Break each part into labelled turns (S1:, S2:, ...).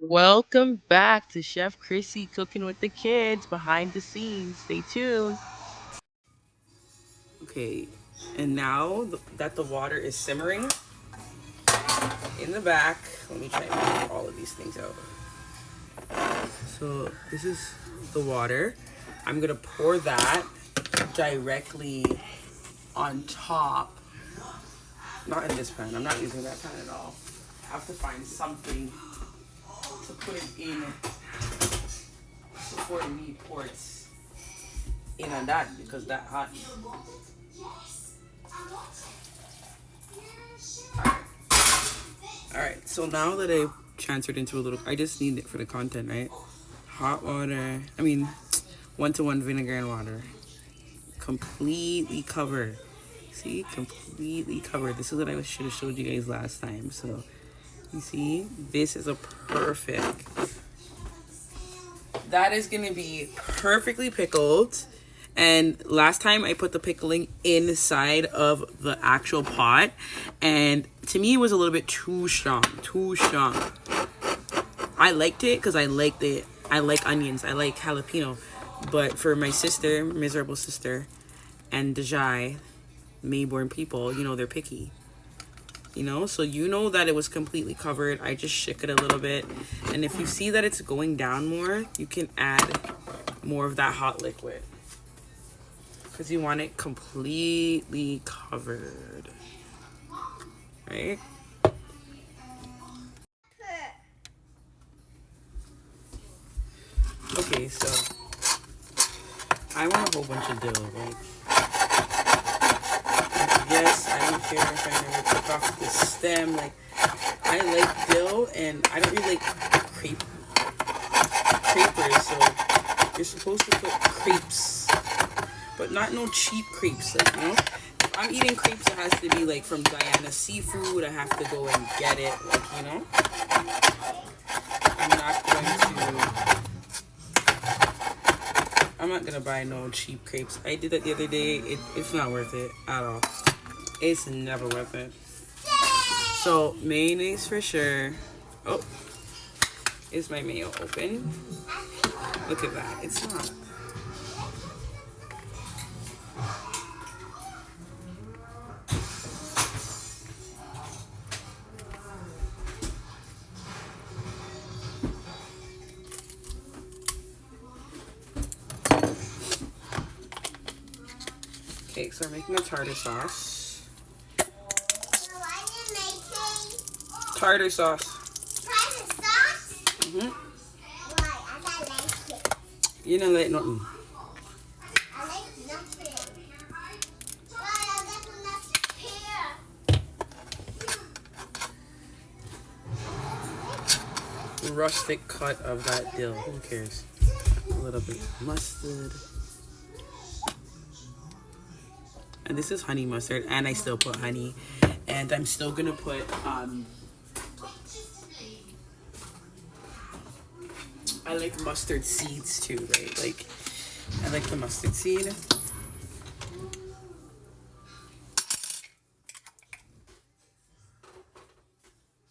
S1: Welcome back to Chef Chrissy cooking with the kids behind the scenes. Stay tuned.
S2: Okay, and now that the water is simmering in the back, let me try and move all of these things out. So this is the water. I'm gonna pour that directly on top. Not in this pan. I'm not using that pan at all. I have to find something to put it in before the meat ports in on that because that hot. All right. So now that I transferred into a little, I just need it for the content, right? Hot water. I mean, 1-to-1 vinegar and water. Completely covered. See, completely covered. This is what I should have showed you guys last time. So you see, this is a perfect. That is gonna be perfectly pickled. And last time I put the pickling inside of the actual pot, and to me it was a little bit too strong. Too strong. I liked it because I liked it. I like onions. I like jalapeno. But for my sister, miserable sister, and Dejai, Mayborn people, they're picky. So that it was completely covered. I just shook it a little bit. And if you see that it's going down more, you can add more of that hot liquid. Because you want it completely covered. Right? Okay, so I want a whole bunch of dill, right? Yes, I don't care if I never took off the stem. Like, I like dill, and I don't really like crepers, so you're supposed to put crepes, but not no cheap crepes, If I'm eating crepes, it has to be, like, from Diana Seafood. I have to go and get it, I'm not gonna buy no cheap crepes. I did that the other day. It's not worth it at all. It's never worth it. So mayonnaise for sure. Oh, is my mayo open? Look at that. It's not. Okay, so we're making a tartar sauce. Tartar sauce.
S3: Tartar sauce?
S2: Mm-hmm.
S3: Why? I don't like it.
S2: You don't like nothing.
S3: I like nothing. Why? I got nothing here.
S2: Rustic cut of that dill. Who cares? A little bit of mustard. And this is honey mustard, and I still put honey. And I'm still gonna put I like mustard seeds too, right? Like, I like the mustard seed.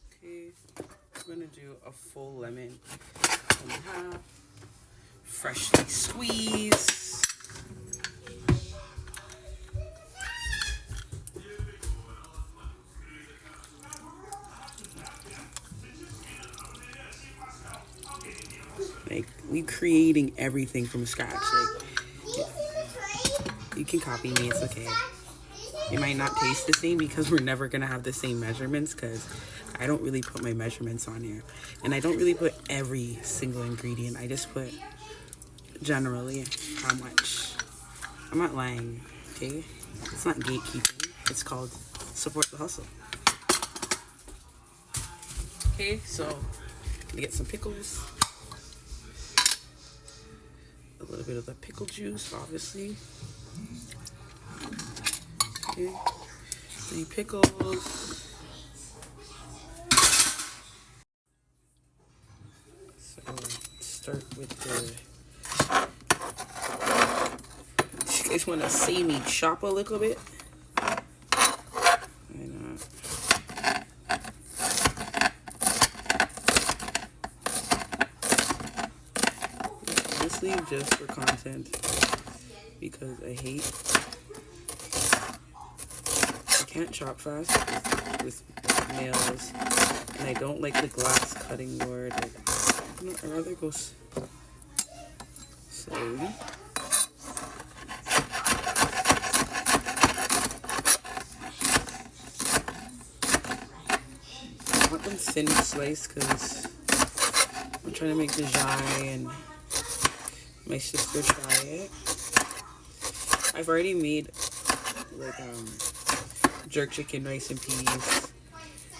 S2: Okay, I'm gonna do a full lemon and a half, freshly squeezed. Like, we creating everything from scratch. Like, you can copy me, it's okay. It might not taste the same because we're never gonna have the same measurements, because I don't really put my measurements on here. And I don't really put every single ingredient. I just put generally how much. I'm not lying, okay? It's not gatekeeping. It's called support the hustle. Okay, so I'm gonna get some pickles. A little bit of the pickle juice, obviously. Okay, 3 pickles. So start with the. You guys want to see me chop a little bit? Why not? honestly just for content because I can't chop fast with nails, and I don't like the glass cutting board. Like, I'd rather go slowly. I want them thin sliced because I'm trying to make the jai and my sister try it. I've already made like jerk chicken, rice and peas.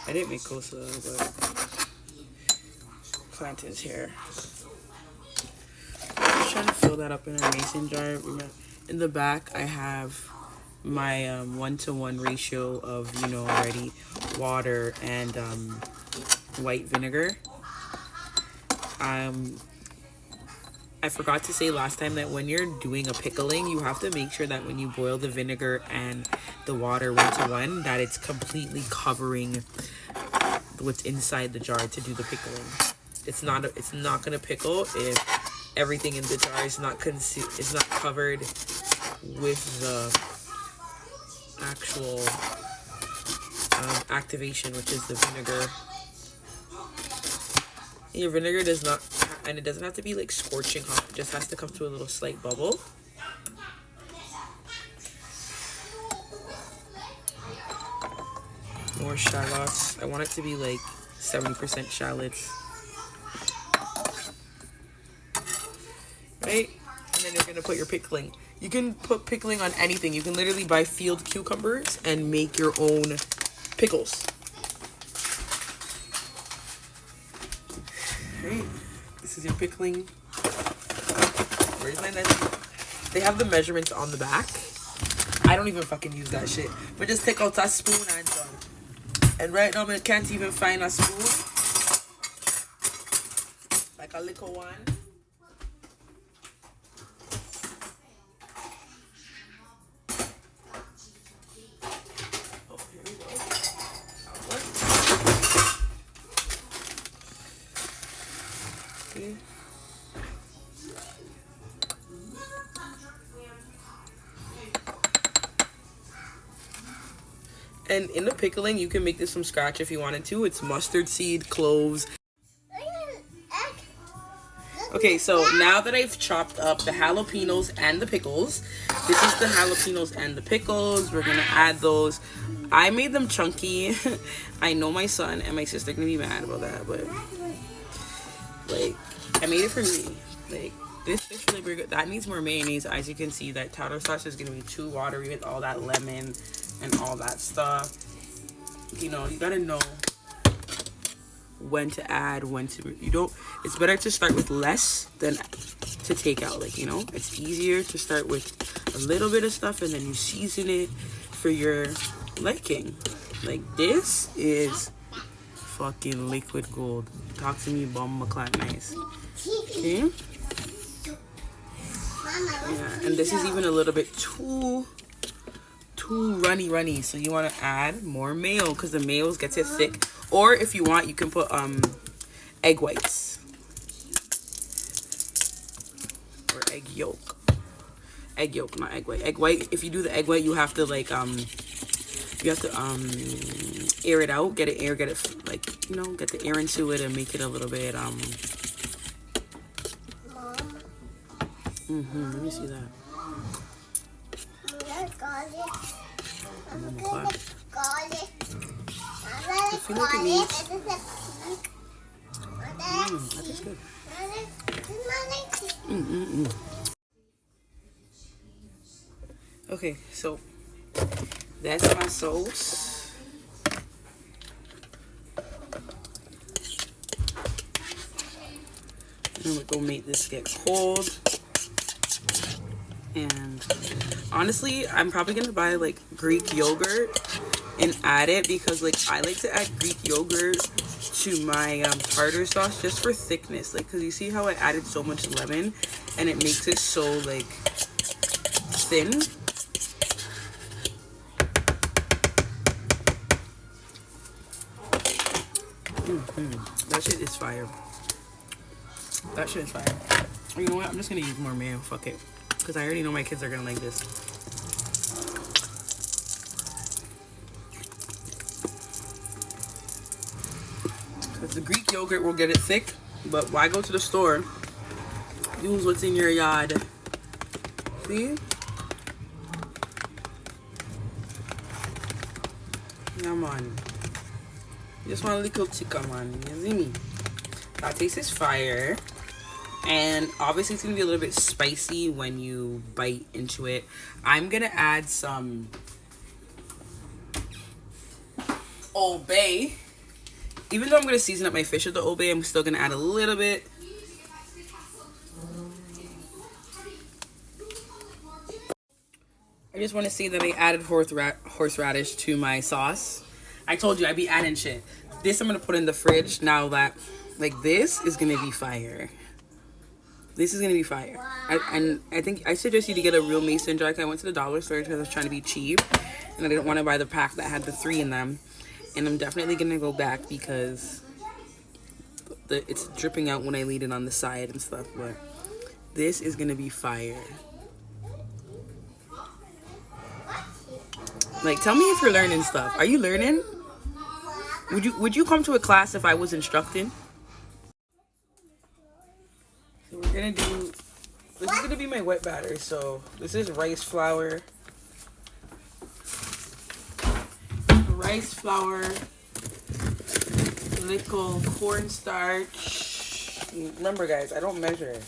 S2: I didn't make coleslaw, but plantains here. I'm just trying to fill that up in a mason jar. In the back, I have my 1-to-1 ratio of, you know, already water and white vinegar. I forgot to say last time that when you're doing a pickling, you have to make sure that when you boil the vinegar and the water 1-to-1, that it's completely covering what's inside the jar to do the pickling. It's not gonna pickle if everything in the jar is not covered with the actual activation, which is the vinegar. Your vinegar does not, and it doesn't have to be like scorching hot. It just has to come to a little slight bubble. More shallots. I want it to be like 70% shallots. Right? And then you're gonna put your pickling. You can put pickling on anything. You can literally buy field cucumbers and make your own pickles. Right? This is your pickling. Where's my knife? They have the measurements on the back. I don't even fucking use that shit. But just take out a spoon and done. And right now I can't even find a spoon. Like a little one. Oh, here we go. Okay. And in the pickling, you can make this from scratch if you wanted to. It's mustard seed, cloves. Okay, so now that I've chopped up the jalapenos and the pickles, this is the jalapenos and the pickles. We're gonna add those. I made them chunky. I know my son and my sister are gonna be mad about that, but like, I made it for me. Like, this fish flavor, that needs more mayonnaise. As you can see, that tartar sauce is gonna be too watery with all that lemon and all that stuff. You know, you gotta know when to add, it's better to start with less than to take out. Like, you know, it's easier to start with a little bit of stuff and then you season it for your liking. Like, this is fucking liquid gold. Talk to me, Bum McClat nice. Okay. Yeah, and this is even a little bit too runny, so you want to add more mayo because the mayo gets it thick. Or if you want, you can put egg whites or egg yolk, not egg white. Egg white, if you do the egg white, you have to like air it out, get it like, you know, get the air into it and make it a little bit let me see that. If you look at me, that is good. Okay, so that's my sauce. And we're gonna make this get cold. And honestly, I'm probably gonna buy like Greek yogurt and add it because like I like to add Greek yogurt to my tartar sauce just for thickness. Like, cause you see how I added so much lemon and it makes it so like thin. That shit is fire. That shit is fire. You know what? I'm just gonna use more mayo. Fuck it. Because I already know my kids are gonna like this. Because the Greek yogurt will get it thick. But why go to the store? Use what's in your yard. See? Yeah, man. Just want a little chicken, man. You see me? That taste is fire. And obviously it's gonna be a little bit spicy when you bite into it. I'm gonna add some Old Bay. Even though I'm gonna season up my fish with the Old Bay, I'm still gonna add a little bit. I just want to say that I added horseradish to my sauce. I told you I'd be adding shit. This I'm gonna put in the fridge now that, like, this is gonna be fire. This is gonna be fire. I think I suggest you to get a real mason jar. I went to the dollar store because I was trying to be cheap, and I didn't want to buy the pack that had the 3 in them. And I'm definitely gonna go back because it's dripping out when I leave it on the side and stuff. But this is gonna be fire. Like, tell me if you're learning stuff. Are you learning? Would you come to a class if I was instructing? So we're gonna do, this is gonna be my wet batter. So this is rice flour, little cornstarch. Remember, guys, I don't measure.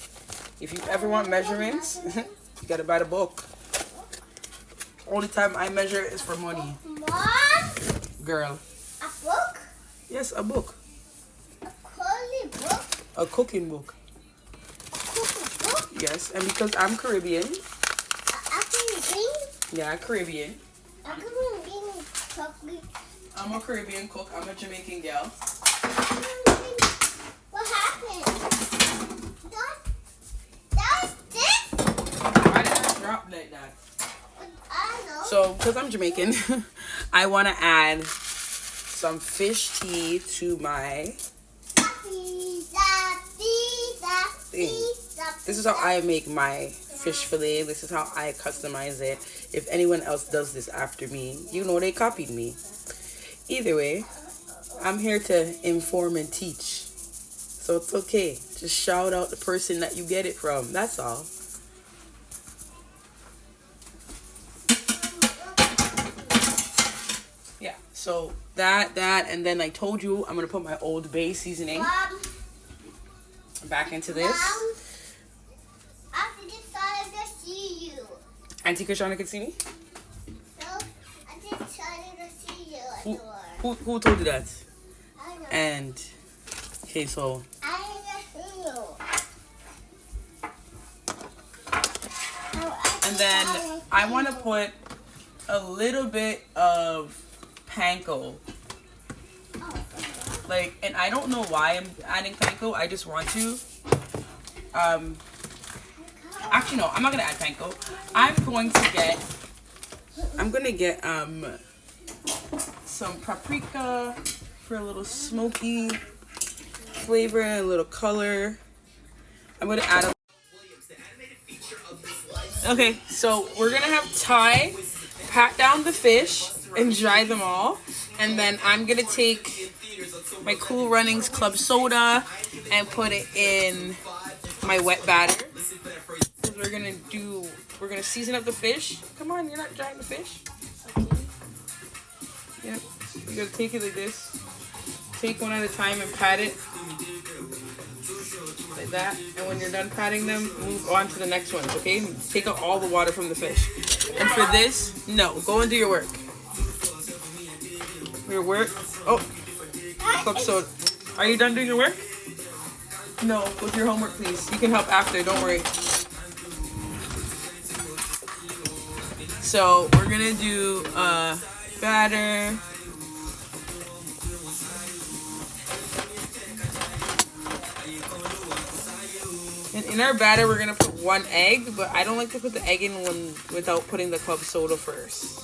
S2: If you ever want measurements, you gotta buy the book. Only time I measure is for money.
S3: Mom?
S2: Girl.
S3: A book?
S2: Yes, a book.
S3: A curly book?
S2: A cooking book.
S3: Cookie book?
S2: Yes, and because I'm Caribbean.
S3: Caribbean?
S2: Yeah, Caribbean.
S3: Caribbean chocolate.
S2: I'm a Caribbean cook. I'm a Jamaican gal.
S3: What happened? That's this?
S2: Why did I drop like that?
S3: I don't know.
S2: So, because I'm Jamaican, I want to add some fish tea to my thing. This is how I make my fish fillet. This is how I customize it. If anyone else does this after me, you know they copied me. Either way, I'm here to inform and teach. So it's okay. Just shout out the person that you get it from. That's all. Yeah, so that, and then I told you I'm going to put my Old Bay seasoning back into this.
S3: Mom, after this, I just see you.
S2: Auntie Krishana can see me?
S3: No, I just trying to see you at the door.
S2: Who told you that?
S3: I know.
S2: And, okay, so
S3: I just see you.
S2: and then I want to put a little bit of panko. Like, and I don't know why I'm adding panko. I just want to. Actually, no, I'm not gonna add panko. I'm gonna get some paprika for a little smoky flavor and a little color. I'm gonna add a. Okay, so we're gonna have Ty pat down the fish and dry them all, and then I'm gonna take my Cool Runnings club soda and put it in my wet batter. We're gonna season up the fish. Come on, you're not drying the fish. Yep, you gotta take it like this. Take one at a time and pat it like that. And when you're done patting them, move on to the next ones. Okay, take out all the water from the fish. And for this, no, go and do your work. Your work. Oh, club soda. Are you done doing your work? No, go do your homework, please. You can help after. Don't worry. So we're gonna do batter. And in our batter, we're gonna put 1 egg, but I don't like to put the egg in one without putting the club soda first.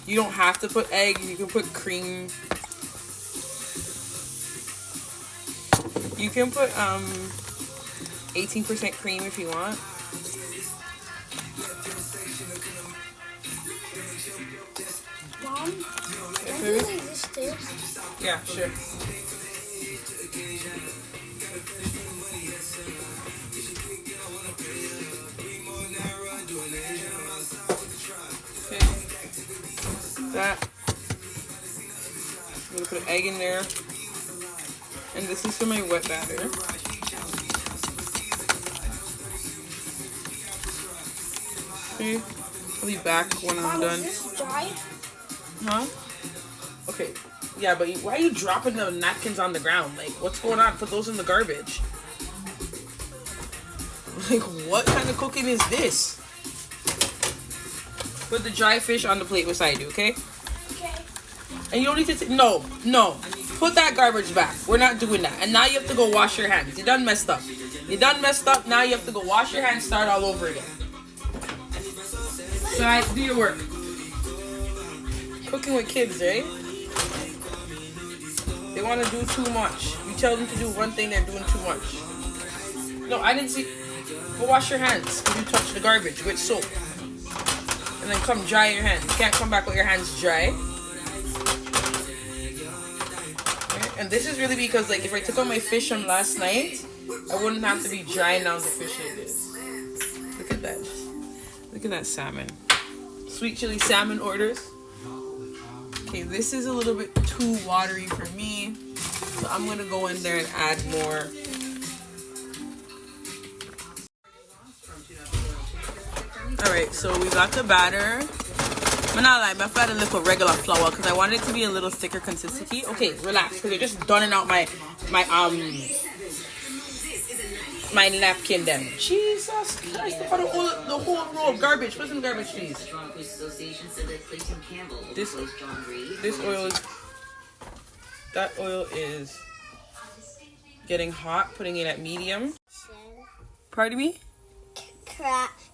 S2: You don't have to put egg. You can put cream. You can put 18% cream if you want.
S3: Mom,
S2: Yes,
S3: can I
S2: baby?
S3: do like this too?
S2: Yeah, sure. Okay. That. I'm gonna put an egg in there. And this is for my wet batter. Okay. I'll be back when I'm
S3: Mom,
S2: done.
S3: is this dry?
S2: Huh? Okay. Yeah, but why are you dropping the napkins on the ground? Like, what's going on? Put those in the garbage. Like, what kind of cooking is this? Put the dry fish on the plate beside you, okay?
S3: Okay.
S2: And you don't need to no. Put that garbage back. We're not doing that. And now you have to go wash your hands. You done messed up. You done messed up. Now you have to go wash your hands, start all over again. So do your work. Cooking with kids, right? They want to do too much. You tell them to do one thing, they're doing too much. No, I didn't see. Go wash your hands because you touched the garbage with soap. And then come dry your hands. You can't come back with your hands dry. Okay? And this is really because, like, if I took out my fish from last night, I wouldn't have to be drying down the fish like this. Look at that. Look at that salmon. Sweet chili salmon orders. Okay, this is a little bit too watery for me. So I'm going to go in there and add more. Alright, so we got the batter. I'm not lying, I've got a little regular flour because I wanted it to be a little thicker consistency. Okay, relax, because you're just dunning out my napkin then. Jesus Christ, the whole roll of garbage. What's in the garbage, please? This oil is, that oil is getting hot, putting it at medium. Pardon me?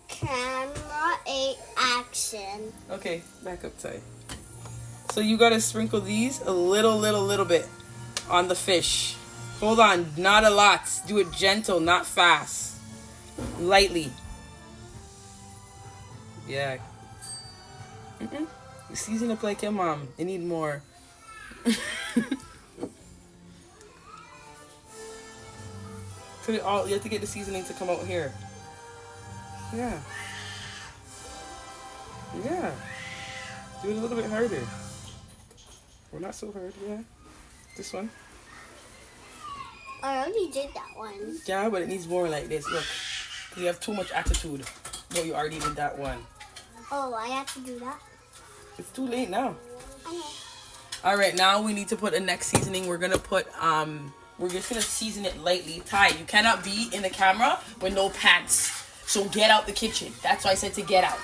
S3: Camera 8 action.
S2: Okay, back up tight. So you gotta sprinkle these a little bit on the fish. Hold on, not a lot. Do it gentle, not fast. Lightly. Yeah. You season up like your mom. You need more. Put it all. You have to get the seasoning to come out here. Yeah. Yeah. Do it a little bit harder. Or not so hard, yeah. This one.
S3: I already did that one.
S2: Yeah, but it needs more like this. Look. You have too much attitude. No, you already did that one.
S3: Oh, I have to do that?
S2: It's too late now.
S3: I know.
S2: Alright, now we need to put a next seasoning. We're gonna put we're just gonna season it lightly. Ty, you cannot be in the camera with no pants. So get out the kitchen. That's why I said to get out.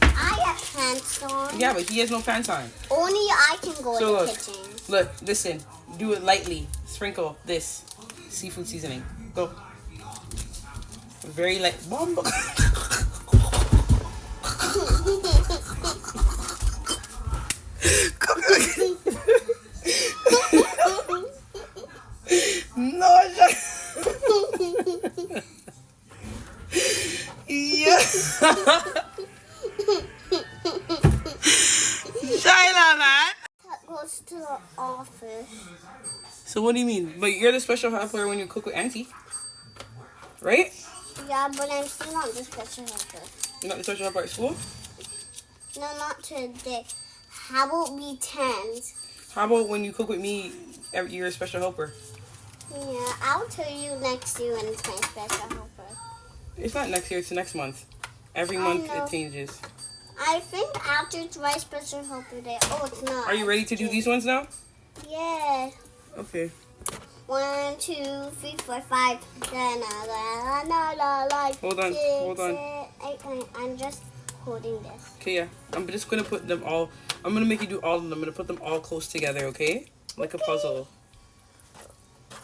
S3: I have pants on.
S2: Yeah, but he has no pants on.
S3: Only I can go
S2: So
S3: in the kitchen.
S2: Look, listen. Do it lightly. Sprinkle this seafood seasoning. Go. Very light. Bomb. No, yeah. China, man.
S3: That goes to the office.
S2: So what do you mean? But you're the special helper when you cook with Auntie, right?
S3: Yeah, but I'm still not the special helper.
S2: You're not the special helper at school?
S3: No, not today. How about weekends?
S2: How about when you cook with me, you're a special helper?
S3: Yeah, I'll tell you next year when it's my special helper.
S2: It's not next year, it's next month. Every
S3: I
S2: month
S3: know.
S2: it changes.
S3: I think after it's my special helper day. Oh, it's not.
S2: Are you ready to do these ones now?
S3: Yeah.
S2: Okay.
S3: 1, 2, 3, 4, 5.
S2: Hold on, hold on.
S3: 8, 9. I'm just holding this.
S2: Okay, yeah. I'm just gonna put them all. I'm gonna make you do all of them. I'm gonna put them all close together, okay? Like a puzzle.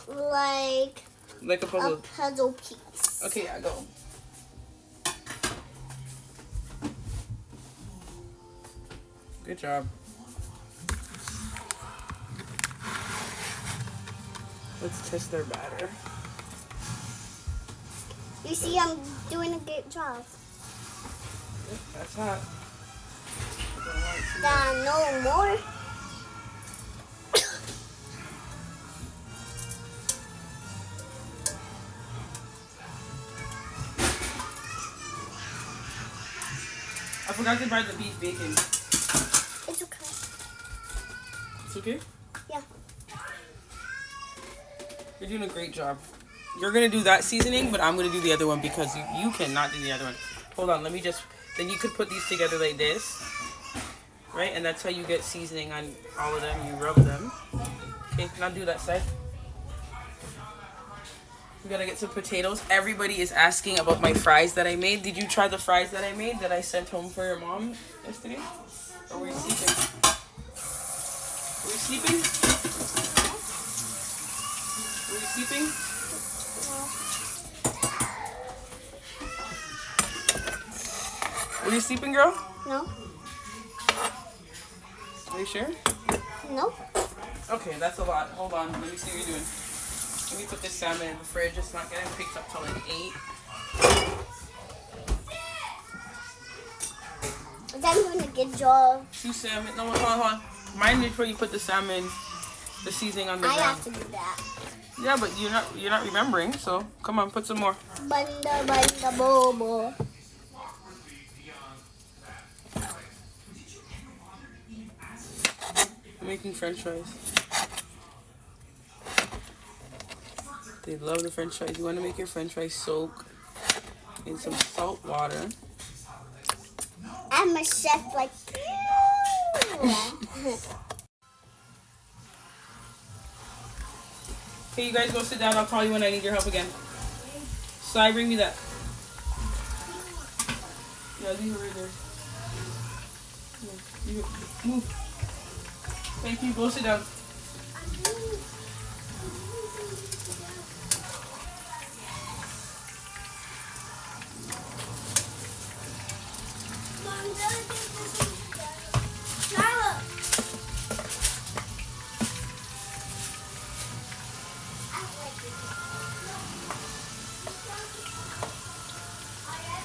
S3: Like
S2: Like a
S3: a
S2: puzzle.
S3: puzzle piece.
S2: Okay, yeah, go. Good job. Let's test their batter.
S3: You see, I'm doing a good job.
S2: That's hot.
S3: No more.
S2: I forgot to buy the beef bacon.
S3: It's okay.
S2: It's okay?
S3: Yeah.
S2: You're doing a great job. You're gonna do that seasoning, but I'm gonna do the other one because you cannot do the other one. Hold on, let me just, then you could put these together like this, right? And that's how you get seasoning on all of them. You rub them. Okay, now do that side. We gotta get some potatoes. Everybody is asking about my fries that I made. Did you try the fries that I made that I sent home for your mom yesterday? Or were you sleeping? Were you sleeping? Were you sleeping? Were you sleeping, girl?
S3: No.
S2: Are you sure?
S3: No.
S2: Okay, that's a lot. Hold on. Let me see what you're doing. Let me put this salmon in the fridge. It's not getting picked up till like 8.
S3: I'm doing a good job.
S2: 2 salmon. No, hold on. Mind before you put the salmon, the seasoning on the
S3: I
S2: ground.
S3: have to do that.
S2: Yeah, but you're not remembering. So come on, put some more.
S3: Banda banda bobo.
S2: I'm making French fries. They love the French fries. You want to make your French fries soak in some salt water.
S3: I'm a chef like you.
S2: Okay, you guys go sit down. I'll call you when I need your help again. Sai, bring me that. Yeah, leave it right there. Yeah, move. Thank you. Go sit down.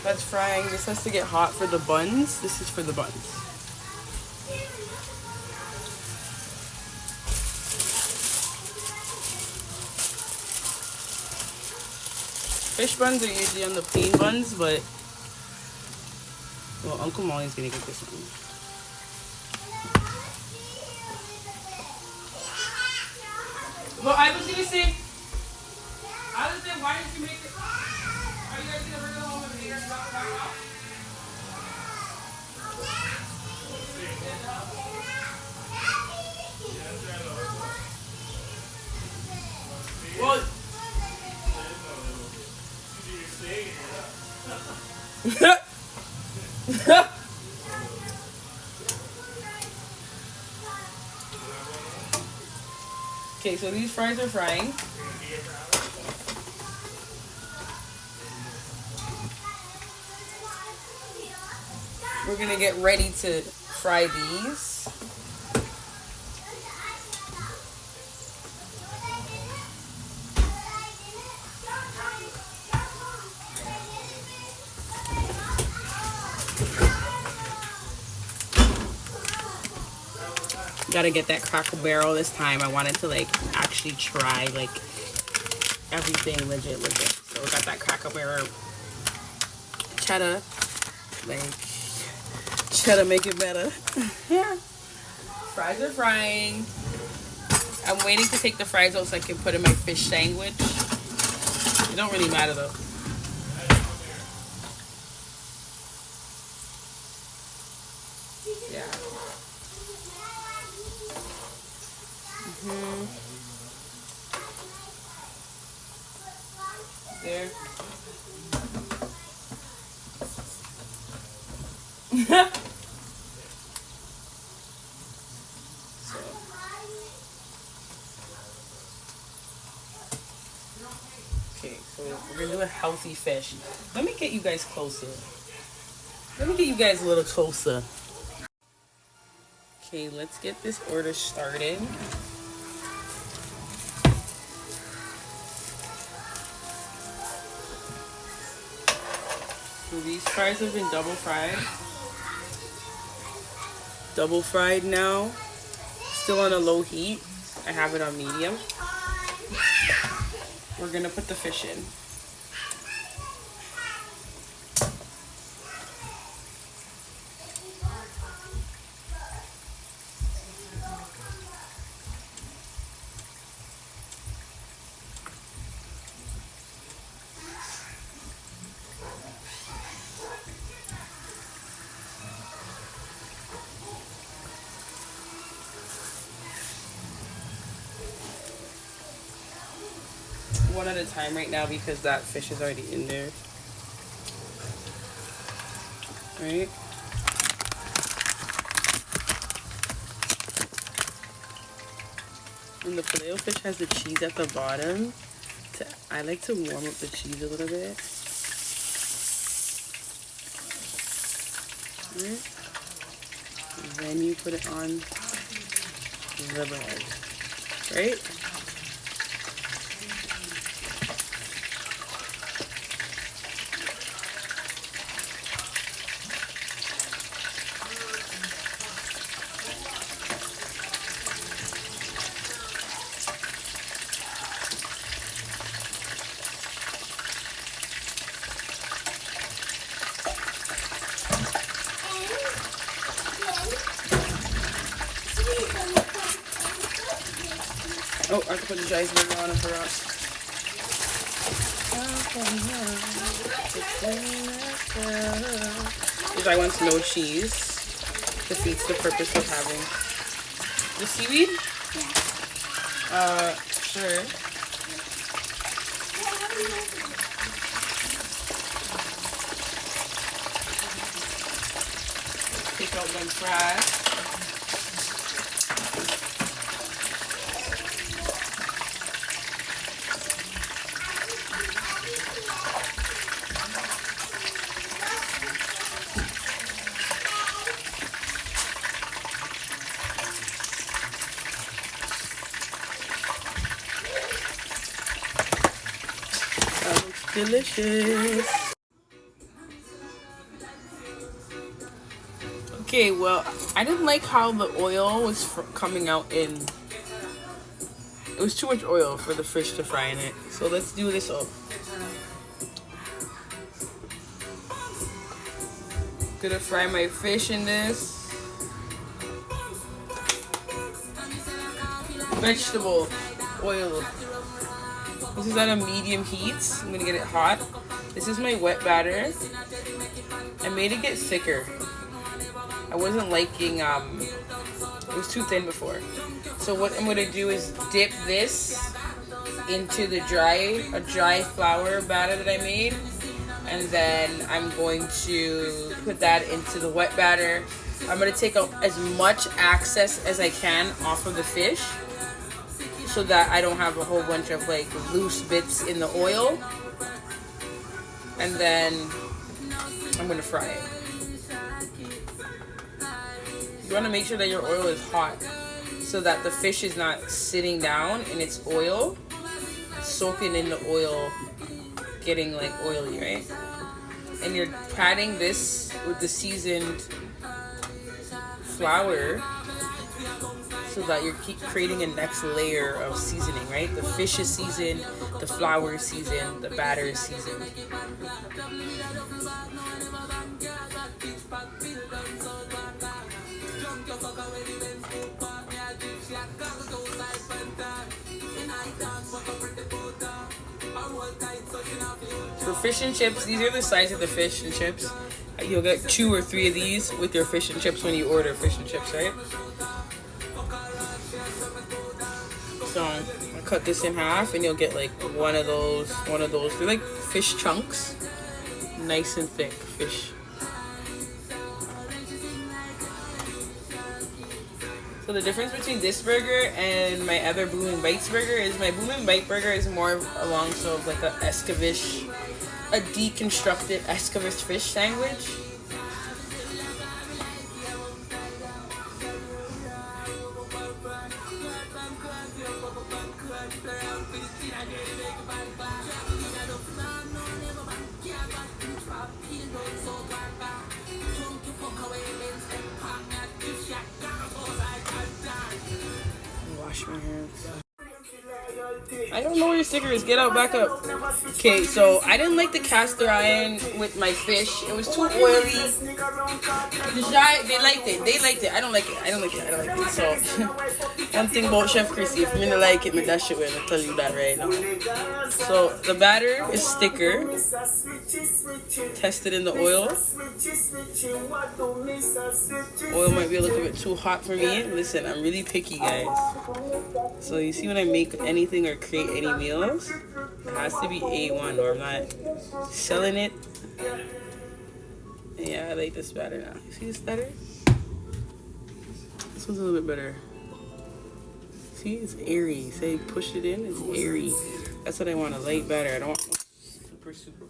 S2: That's frying. This has to get hot for the buns. This is for the buns. Fish buns are usually on the plain buns, but well, Uncle Molly's gonna get this one. Well, I was gonna say, why did you make it? Are you guys gonna bring it home and later and drop it back off? Well, okay, so these fries are frying. We're gonna get ready to fry these. Gotta get that Cracker Barrel this time. I wanted to like actually try like everything legit. So we got that Cracker Barrel cheddar, like cheddar make it better. Yeah. Fries are frying. I'm waiting to take the fries out so I can put in my fish sandwich. It don't really matter though. Yeah. There. Okay, so we're gonna do a healthy fish. Let me get you guys closer. Let me get you guys a little closer. Okay, let's get this order started. So these fries have been double fried. Double fried now. Still on a low heat. I have it on medium. We're gonna put the fish in. One at a time right now because that fish is already in there. Right? And the filet fish has the cheese at the bottom. I like to warm up the cheese a little bit. Right? And then you put it on the bread. Right? Oh, I can put the iceberg on and for us. Because I want no cheese. Defeats the purpose of having the seaweed. Sure. Take out one fry. That looks delicious. Okay, well, I didn't like how the oil was coming out in. It was too much oil for the fish to fry in it. So let's do this up. Gonna fry my fish in this. Vegetable oil. This is at a medium heat. I'm gonna get it hot. This is my wet batter. I made it get thicker. I wasn't liking, it was too thin before. So what I'm gonna do is dip this into the dry flour batter that I made. And then I'm going to put that into the wet batter. I'm gonna take out as much excess as I can off of the fish so that I don't have a whole bunch of like loose bits in the oil. And then I'm gonna fry it. You wanna make sure that your oil is hot so that the fish is not sitting down in its oil, soaking in the oil, getting like oily, right? And you're patting this with the seasoned flour so that you're creating a next layer of seasoning, right? The fish is seasoned, the flour is seasoned, the batter is seasoned. For fish and chips, these are the size of the fish and chips. You'll get 2 or 3 of these with your fish and chips when you order fish and chips, right? So I cut this in half and you'll get like one of those. They're like fish chunks. Nice and thick fish. So the difference between this burger and my other Boom and Bites burger is my Boom and Bite burger is more along sort of like a escabeche, a deconstructed escabeche fish sandwich. Wash my hands. I don't know where your sticker is. Get out, back up. Okay, so I didn't like the castor iron with my fish. It was too oily. The shy, they liked it. They liked it. I don't like it. I don't like it. I don't like it. So, one thing about Chef Chrissy, if you're gonna like it, make that shit with. I'll tell you that right now. So, the batter is thicker. Test it in the oil. Oil might be a little bit too hot for me. Listen, I'm really picky, guys. So, you see when I make anything or create any meals, it has to be A1 or I'm not selling it. Yeah, I like this batter now. You see this better? This one's a little bit better. See, it's airy. Say push it in, it's airy. That's what I want, a light batter. I don't want super.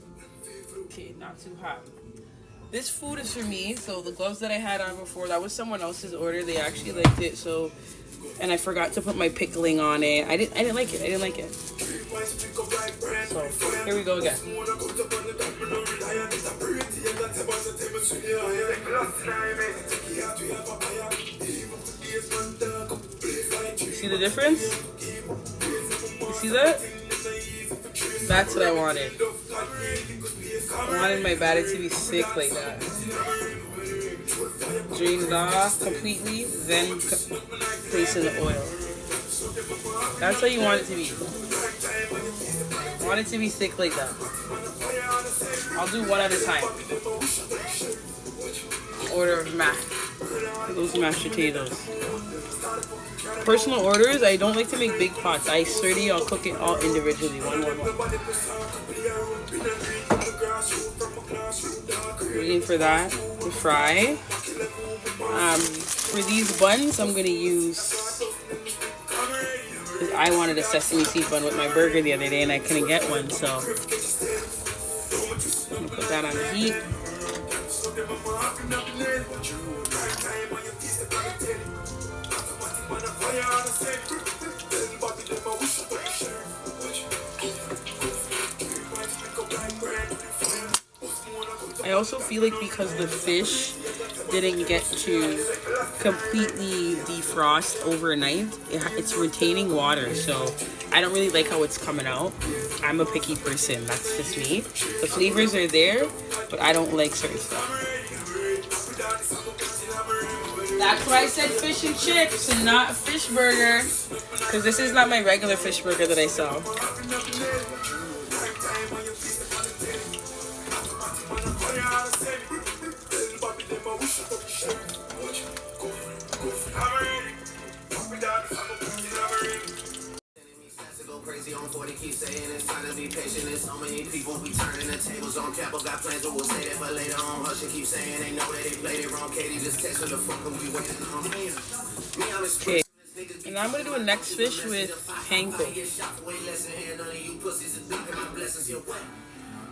S2: Okay, not too hot. This food is for me, so the gloves that I had on before, that was someone else's order. They actually liked it, so, and I forgot to put my pickling on it. I didn't like it. So, here we go again. See the difference? You see that? That's what I wanted. I wanted my batter to be thick like that. Drain it off completely, then place in the oil. That's how you want it to be. I want it to be thick like that. I'll do one at a time. Order of mash. Those mashed potatoes. Personal orders, I don't like to make big pots. I swear to you, I'll cook it all individually. One. Waiting for that to fry. For these buns, I'm gonna use, because I wanted a sesame seed bun with my burger the other day and I couldn't get one, so I'm gonna put that on the heat. I also feel like because the fish didn't get to completely defrost overnight, it's retaining water, so I don't really like how it's coming out. I'm a picky person, that's just me. The flavors are there, but I don't like certain stuff. That's why I said fish and chips and not fish burger, because this is not my regular fish burger that I sell.
S4: On 40, keep saying it's time to be patient. There's so many people be turning the tables on Capo. Got plans, but we'll say that for later on. Hush and keep saying they know that they played it wrong. Katie just text her the fuck and we waiting on me.
S2: Okay, and I'm gonna do a next fish with panko.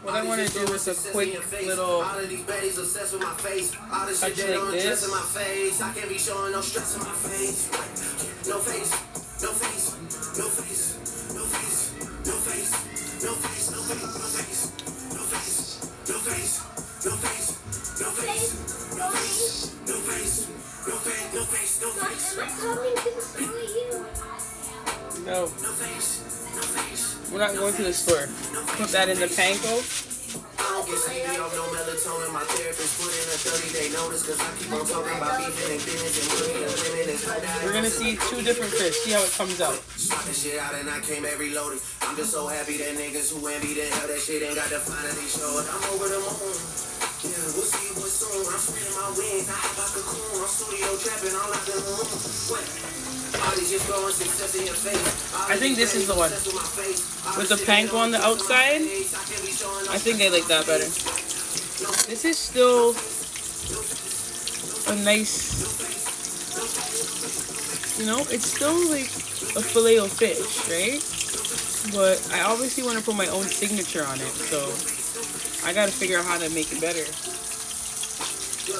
S2: What I want to do is a quick little touch like this. No. We're not going to the store. Put that in the panko. We're gonna see two different fish. See how it comes out. I'm just so happy that niggas who envy the hell that shit ain't got to finally show it. I'm over the moon. Yeah, we'll see you soon. I'm spreading my wings. I have a cocoon. I'm studio trapping all out the moon. I think this is the one with the panko on the outside. I think I like that better. This is still a nice, you know, it's still like a filet of fish, right? But I obviously want to put my own signature on it, so I gotta figure out how to make it better.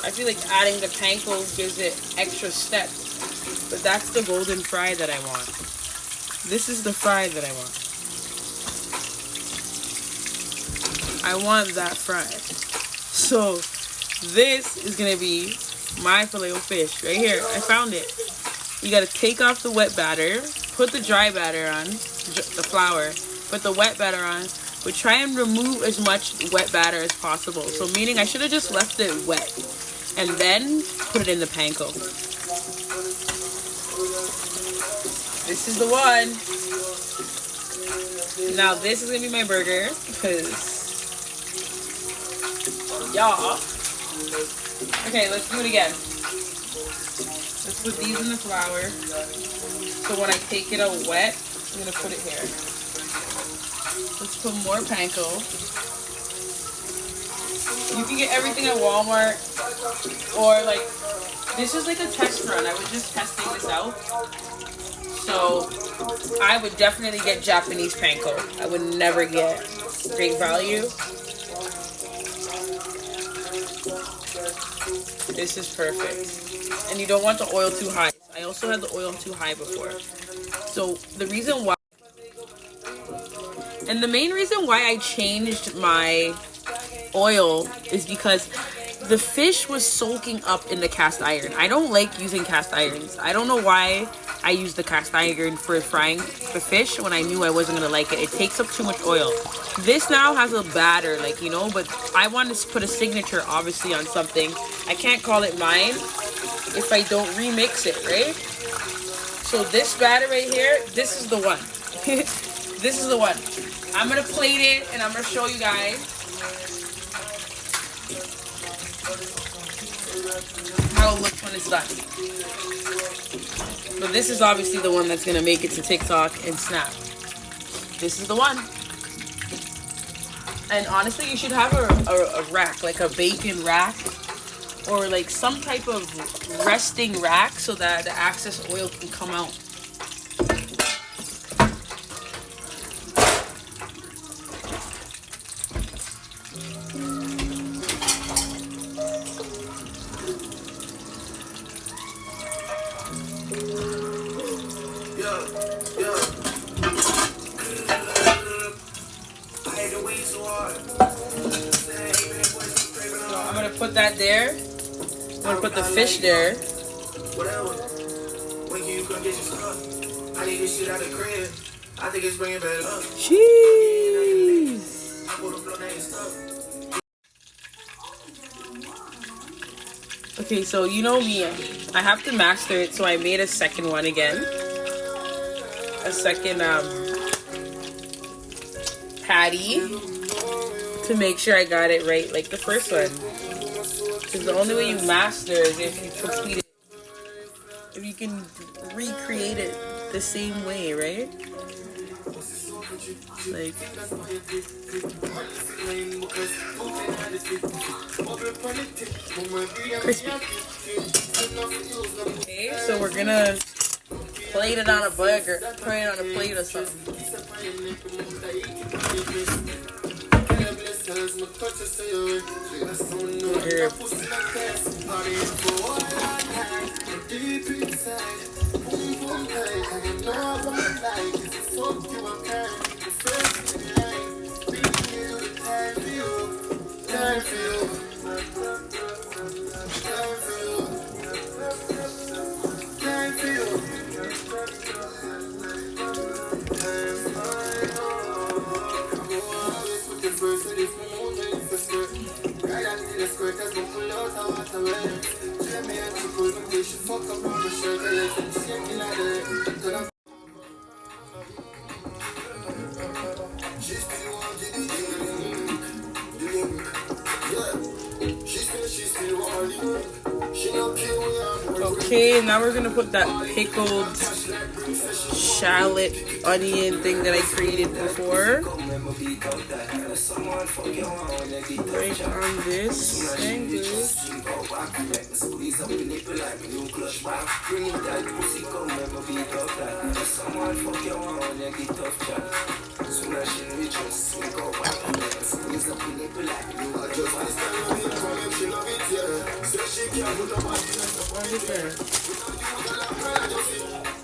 S2: I feel like adding the panko gives it extra steps. But that's the golden fry that I want. This is the fry that I want. I want that fry. So this is gonna be my filet of fish right here. I found it. You gotta take off the wet batter, put the dry batter on, the flour, put the wet batter on, but try and remove as much wet batter as possible. So meaning I should have just left it wet and then put it in the panko. This is the one. Now this is gonna be my burger because y'all. Okay, let's do it again. Let's put these in the flour. So when I take it out wet, I'm gonna put it here. Let's put more panko. You can get everything at Walmart, or like, this is like a test run. I was just testing this out. So I would definitely get Japanese panko. I would never get Great Value. This is perfect. And you don't want the oil too high. I also had the oil too high before. So the reason why, and the main reason why I changed my oil is because the fish was soaking up in the cast iron. I don't like using cast irons. I don't know why I used the cast iron for frying the fish when I knew I wasn't gonna like it. It takes up too much oil. This now has a batter, like, you know, but I wanted to put a signature obviously on something. I can't call it mine if I don't remix it, right? So this batter right here, this is the one. This is the one. I'm gonna plate it and I'm gonna show you guys how it looks when it's done. But this is obviously the one that's gonna make it to TikTok and Snap. This is the one. And honestly, you should have a rack, like a bacon rack, or like some type of resting rack so that the excess oil can come out. I'm gonna put that there. I'm gonna put the fish there.
S4: Whatever. When can you come get your stuff? I need this shit out of the crib. I think it's bringing better up.
S2: Jeez. Okay, so you know me. I have to master it, so I made a second one again. A second patty to make sure I got it right, like the first one. Because the only way you master is if you complete it, if you can recreate it the same way, right? Like, crispy. Okay, so we're gonna plate it on a burger, put it on a plate or something. Here. Okay, now we're gonna put that pickled shallot onion thing that I created before right on this sandwich.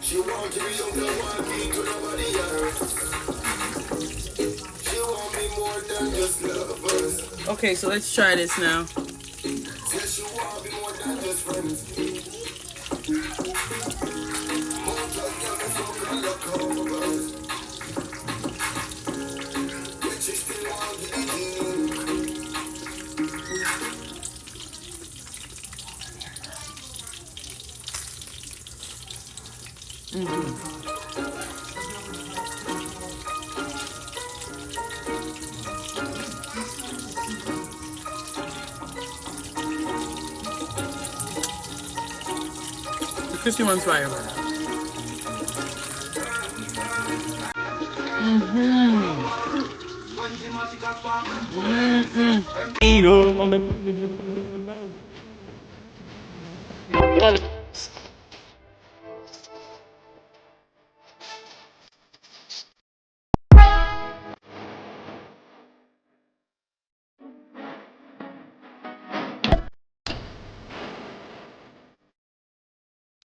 S4: She won't give me your girl one beat to nobody else. She want me more than just lovers.
S2: Okay, so let's try this now. The crispy one's fire.
S1: Mm-mm.